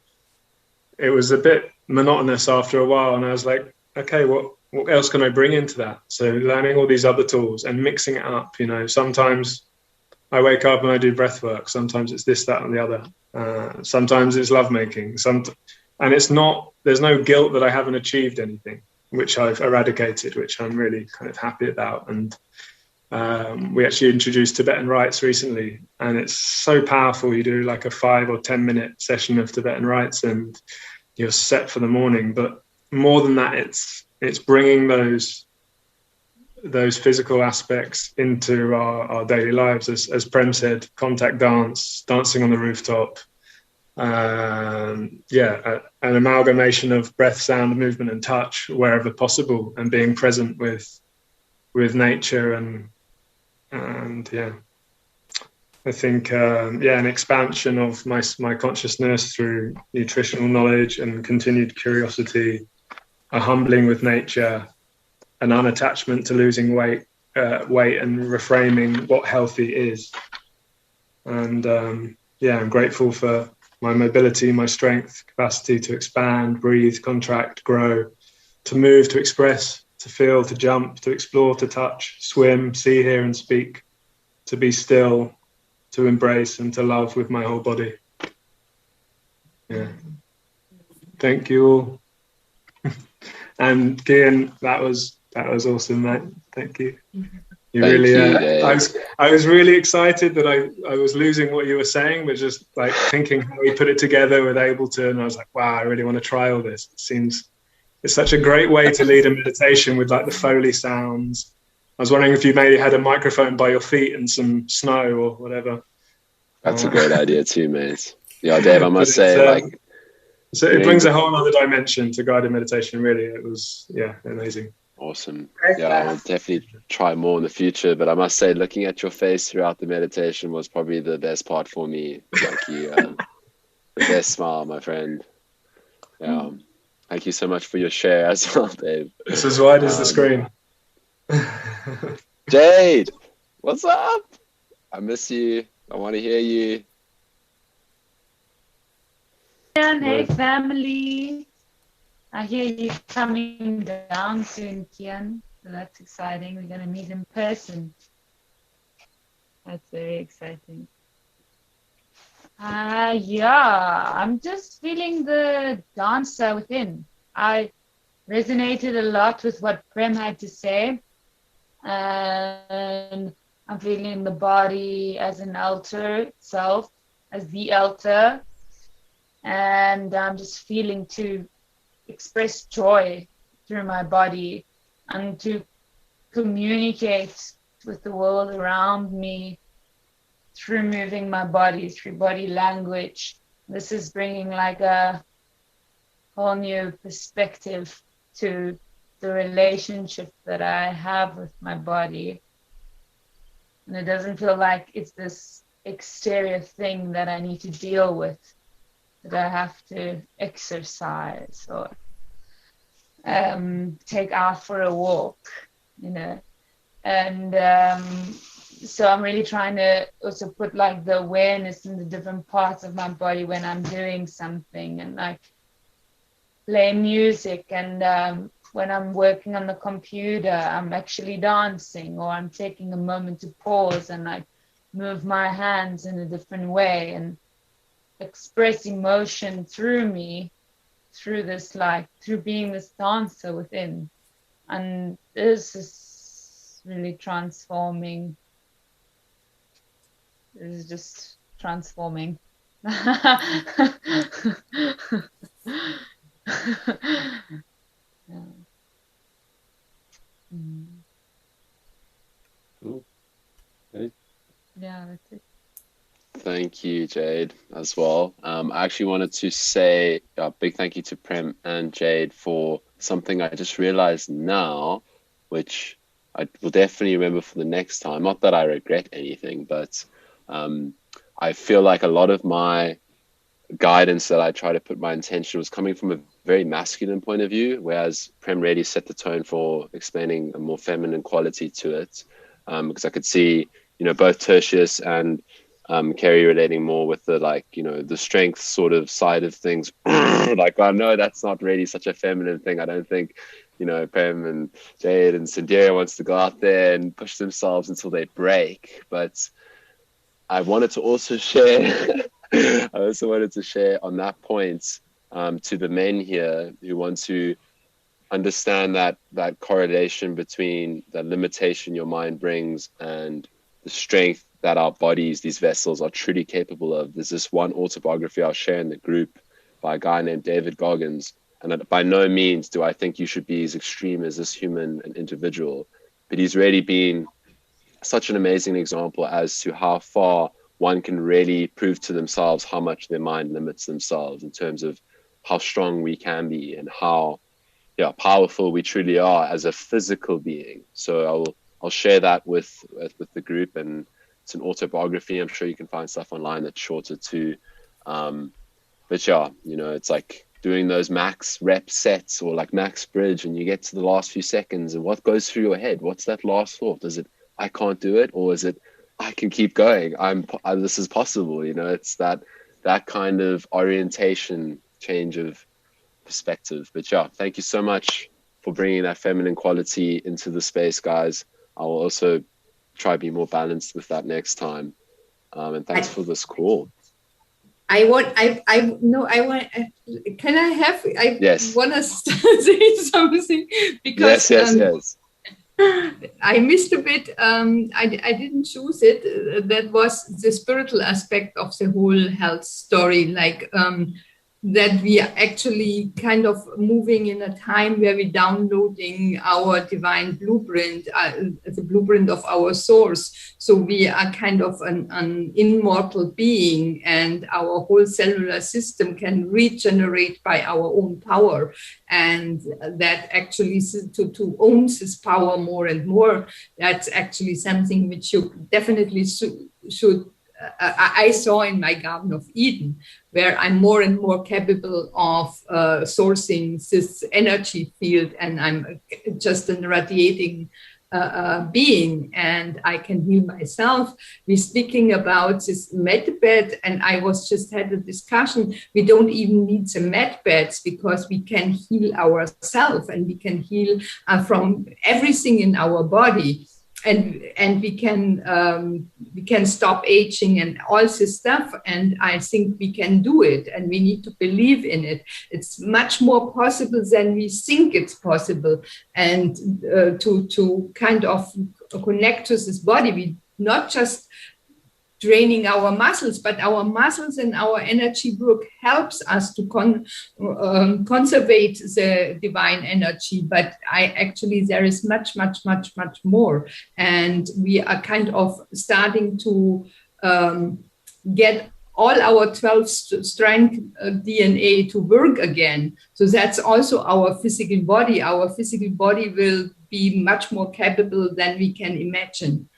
it was a bit monotonous after a while. And I was like, okay, what else can I bring into that? So learning all these other tools and mixing it up. Sometimes I wake up and I do breath work. Sometimes it's this, that, and the other. Sometimes it's lovemaking. And it's not. There's no guilt that I haven't achieved anything, which I've eradicated, which I'm really kind of happy about. And we actually introduced Tibetan rites recently, and it's so powerful. You do like a 5 or 10 minute session of Tibetan rites, and you're set for the morning. But more than that, it's bringing those physical aspects into our daily lives. As Prem said, contact dance, dancing on the rooftop. An amalgamation of breath, sound, movement, and touch wherever possible, and being present with nature and I think an expansion of my consciousness through nutritional knowledge and continued curiosity, a humbling with nature, an unattachment to losing weight and reframing what healthy is. And I'm grateful for my mobility, my strength, capacity to expand, breathe, contract, grow, to move, to express, to feel, to jump, to explore, to touch, swim, see, hear, and speak, to be still, to embrace, and to love with my whole body. Yeah. Thank you all. And Kian, that was awesome, mate. Thank you. I was really excited that I was losing what you were saying, but just like thinking how we put it together with Ableton, and I was like, wow, I really want to try all this. It's such a great way to lead a meditation with like the Foley sounds. I was wondering if you maybe had a microphone by your feet and some snow or whatever. That's a great idea too, mate. Yeah, Dave, I must say, so it brings a whole other dimension to guided meditation. Really, it was amazing. Awesome. Yeah, I will definitely try more in the future. But I must say, looking at your face throughout the meditation was probably the best part for me. Like you, the best smile, my friend. Yeah. Thank you so much for your share as well, Dave. It's as wide as the screen. Jade, what's up? I miss you. I want to hear you. Hey, family. I hear you coming down soon, Kian. So that's exciting. We're going to meet in person. That's very exciting. I'm just feeling the dancer within. I resonated a lot with what Prem had to say. And I'm feeling the body as an altar itself, as the altar. And I'm just feeling to express joy through my body and to communicate with the world around me through moving my body, through body language. This is bringing like a whole new perspective to the relationship that I have with my body. And it doesn't feel like it's this exterior thing that I need to deal with, that I have to exercise or take out for a walk, And so I'm really trying to also put like the awareness in the different parts of my body when I'm doing something, and like play music, and when I'm working on the computer, I'm actually dancing, or I'm taking a moment to pause and like move my hands in a different way and express emotion through me, through this, like through being this dancer within. And this is really transforming. This is just transforming. Yeah. Cool. Okay. Yeah, that's it. Thank you, Jade, as well. I actually wanted to say a big thank you to Prem and Jade for something I just realized now, which I will definitely remember for the next time. Not that I regret anything, but I feel like a lot of my guidance that I try to put my intention was coming from a very masculine point of view, whereas Prem really set the tone for explaining a more feminine quality to it. Because I could see, both Tertius and Kerry relating more with the, like, the strength sort of side of things. Like, I know that's not really such a feminine thing. I don't think, Prem and Jade and Sindira wants to go out there and push themselves until they break. But I wanted to also share on that point to the men here who want to understand that correlation between the limitation your mind brings and the strength that our bodies, these vessels, are truly capable of. There's this one autobiography I'll share in the group by a guy named David Goggins, and by no means do I think you should be as extreme as this human and individual, but he's really been such an amazing example as to how far one can really prove to themselves how much their mind limits themselves in terms of how strong we can be and how powerful we truly are as a physical being. So I'll share that with the group, and it's an autobiography. I'm sure you can find stuff online that's shorter too. But yeah, it's like doing those max rep sets or like max bridge, and you get to the last few seconds, and what goes through your head? What's that last thought? Is it, I can't do it? Or is it, I can keep going? This is possible. It's that kind of orientation, change of perspective. But yeah, thank you so much for bringing that feminine quality into the space, guys. I will also try to be more balanced with that next time. And thanks for this call. Can I have, yes. want to say something, because yes. I missed a bit. I didn't choose it. That was the spiritual aspect of the whole health story, like that we are actually kind of moving in a time where we're downloading our divine blueprint, the blueprint of our source. So we are kind of an immortal being, and our whole cellular system can regenerate by our own power. And that actually, to own this power more and more, that's actually something which you definitely should I saw in my Garden of Eden, where I'm more and more capable of sourcing this energy field, and I'm just a radiating being, and I can heal myself. We're speaking about this med bed, and I was just had a discussion. We don't even need the med beds, because we can heal ourselves, and we can heal from everything in our body. And we can stop aging and all this stuff, and I think we can do it, and we need to believe in it. It's much more possible than we think it's possible, and to kind of connect to this body, we not just draining our muscles, but our muscles and our energy work helps us to conserve the divine energy. But there is much, much, much, much more. And we are kind of starting to get all our 12 strand DNA to work again. So that's also our physical body. Our physical body will be much more capable than we can imagine.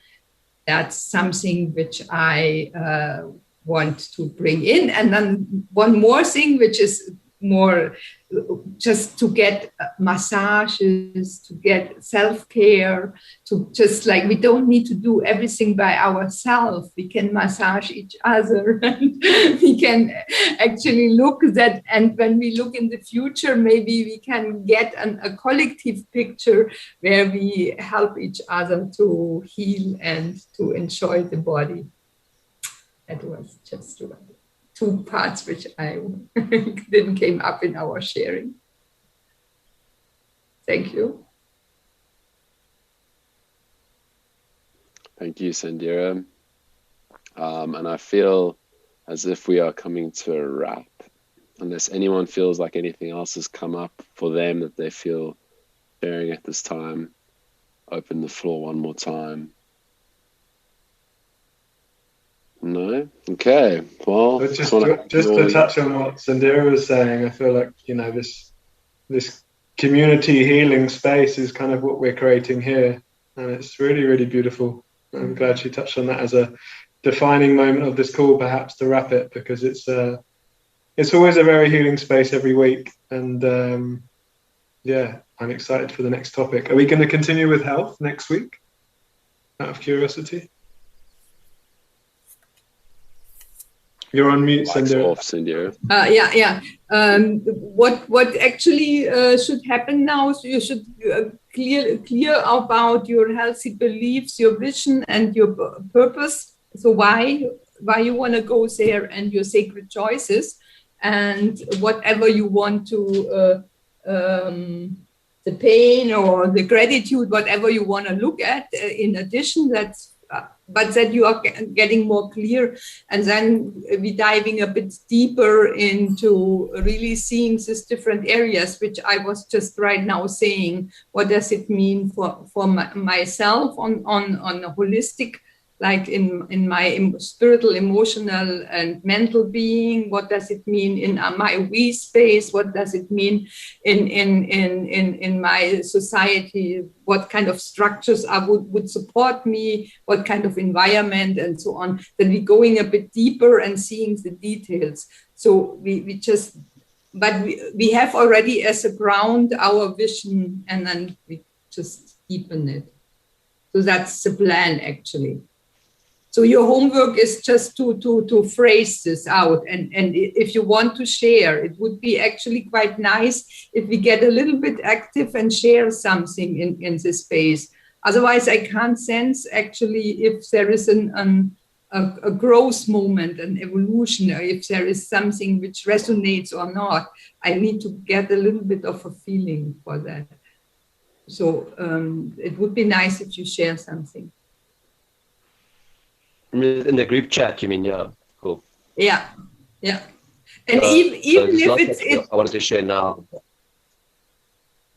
That's something which I want to bring in. And then one more thing, which is more just to get massages, to get self-care, to just like, we don't need to do everything by ourselves. We can massage each other and we can actually look that. And when we look in the future, maybe we can get a collective picture where we help each other to heal and to enjoy the body. That was just two parts which I didn't came up in our sharing. Thank you. Thank you, Sandira. And I feel as if we are coming to a wrap. Unless anyone feels like anything else has come up for them that they feel sharing at this time, open the floor one more time. No? Okay. Well, just to touch on what Sandira was saying, I feel like, you know, this community healing space is kind of what we're creating here. And it's really, really beautiful. I'm glad she touched on that as a defining moment of this call, perhaps to wrap it, because it's always a very healing space every week. And yeah, I'm excited for the next topic. Are we going to continue with health next week? Out of curiosity. You're on mute, Sandira. Yeah. What actually should happen now is you should clear about your healthy beliefs, your vision, and your purpose. So why you want to go there, and your sacred choices, and whatever you want to the pain or the gratitude, whatever you want to look at. In addition, but that you are getting more clear, and then we diving a bit deeper into really seeing these different areas, which I was just right now saying. What does it mean for myself on a holistic, like in my spiritual, emotional, and mental being? What does it mean in my we space? What does it mean in my society? What kind of structures would support me? What kind of environment, and so on? Then we're going a bit deeper and seeing the details. So we have already as a ground our vision, and then we just deepen it. So that's the plan, actually. So your homework is just to phrase this out. And if you want to share, it would be actually quite nice if we get a little bit active and share something in this space. Otherwise, I can't sense actually if there is a growth moment, an evolution, or if there is something which resonates or not. I need to get a little bit of a feeling for that. So it would be nice if you share something. In the group chat, you mean? Yeah, cool. Yeah. And even if it's I wanted to share now.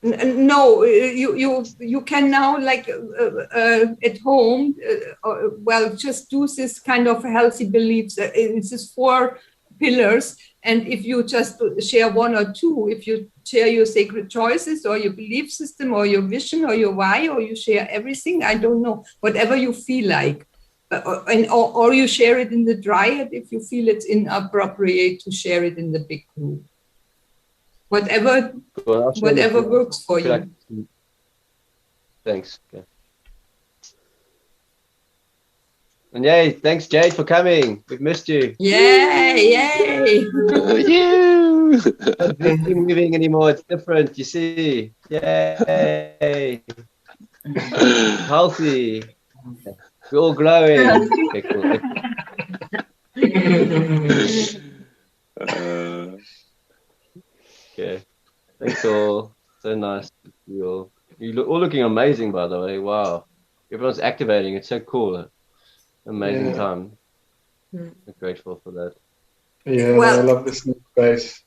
No, you can now, like at home, just do this kind of healthy beliefs. It's just 4 pillars, and if you just share 1 or 2, if you share your sacred choices or your belief system or your vision or your why, or you share everything, I don't know, whatever you feel like. Or you share it in the dryad if you feel it's inappropriate to share it in the big group. Whatever works for you. Thanks. Okay. And yay, thanks Jade for coming. We've missed you. Yay! You. Not moving anymore. It's different. You see. Yay! Healthy. We're all glowing. Okay, cool. Okay. Thanks all. So nice to see you all. You're all looking amazing, by the way. Wow. Everyone's activating. It's so cool. Amazing time. I'm grateful for that. Yeah, I love this new space.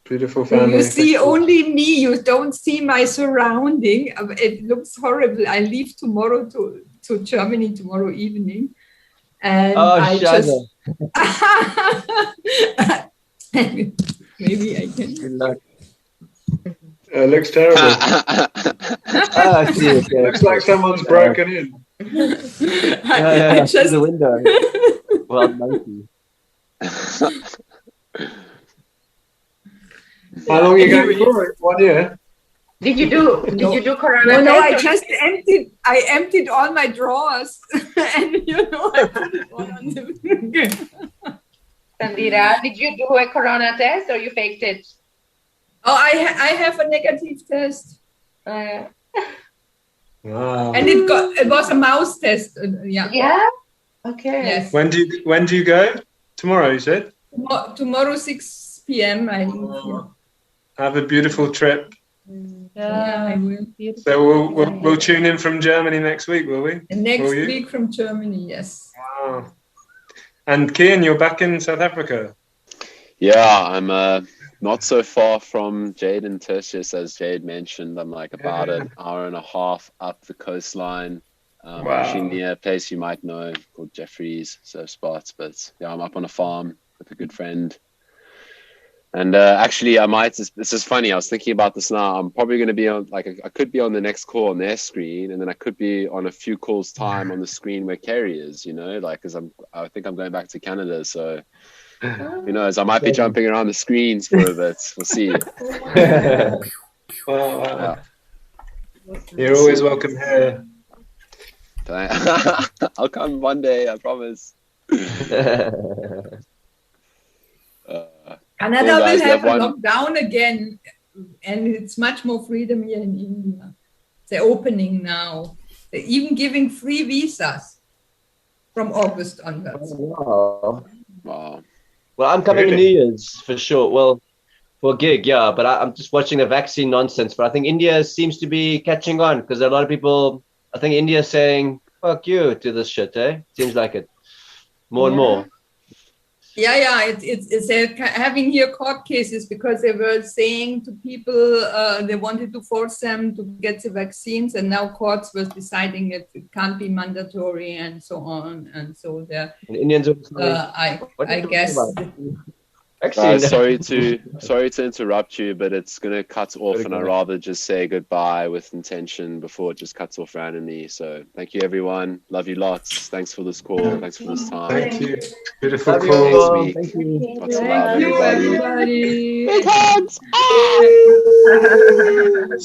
Beautiful family. You see only me. You don't see my surrounding. It looks horrible. I leave tomorrow to Germany tomorrow evening. And I just... Maybe I can... Good luck. It looks terrible. I see it. Yeah. Looks like someone's broken in. I just... the window. Well, monkey. How long are you going for? 1 year? Did you do Corona No, I test? just emptied all my drawers, and I put it all on the. Sandira, did you do a Corona test or you faked it? Oh, I have a negative test, Wow. and it was a mouse test. Yeah. Yeah. Okay. Yes. When do you go? Tomorrow, you said. Tomorrow 6 p.m. I leave here. Have a beautiful trip. Yeah, I will. So we'll tune in from Germany next week, will we? And next week from Germany, yes. Wow. And Kian, you're back in South Africa. Yeah, I'm not so far from Jade and Tertius, as Jade mentioned. I'm like about an hour and a half up the coastline. Actually near a place you might know called Jeffrey's Surf Spots. But yeah, I'm up on a farm with a good friend. And actually, this is funny. I was thinking about this now. I'm probably going to be on, like, I could be on the next call on their screen, and then I could be on a few calls time on the screen where Kerry is, like, because I think I'm going back to Canada. So who knows? I might be jumping around the screens for a bit. We'll see. Wow. You're always welcome here. I'll come one day, I promise. Canada Cool, will guys. have a One- lockdown again, and it's much more freedom here in India. They're opening now. They're even giving free visas from August onwards. Wow. Wow. Well, I'm coming Really? New Year's for sure. Well, for a gig, yeah. But I'm just watching the vaccine nonsense. But I think India seems to be catching on because a lot of people, I think India is saying, fuck you to this shit, eh? Seems like it. More and more. Yeah. It's they're having here court cases because they were saying to people they wanted to force them to get the vaccines, and now courts were deciding it can't be mandatory and so on. And so they're, And Indians are I guess. Vaccine. Sorry to interrupt you, but it's gonna cut off, and I'd rather just say goodbye with intention before it just cuts off randomly. So thank you, everyone. Love you lots. Thanks for this call. Thanks for this time. Thank you. Beautiful Love you call. all. Next week. Thank you. Lots of love, everybody. Big hugs.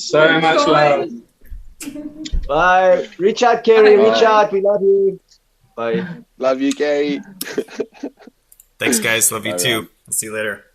So much love. Bye. Reach out, Kerry. Reach out. We love you. Bye. Love you, Gary. Thanks, guys. Love you Bye, too. man. I'll see you later.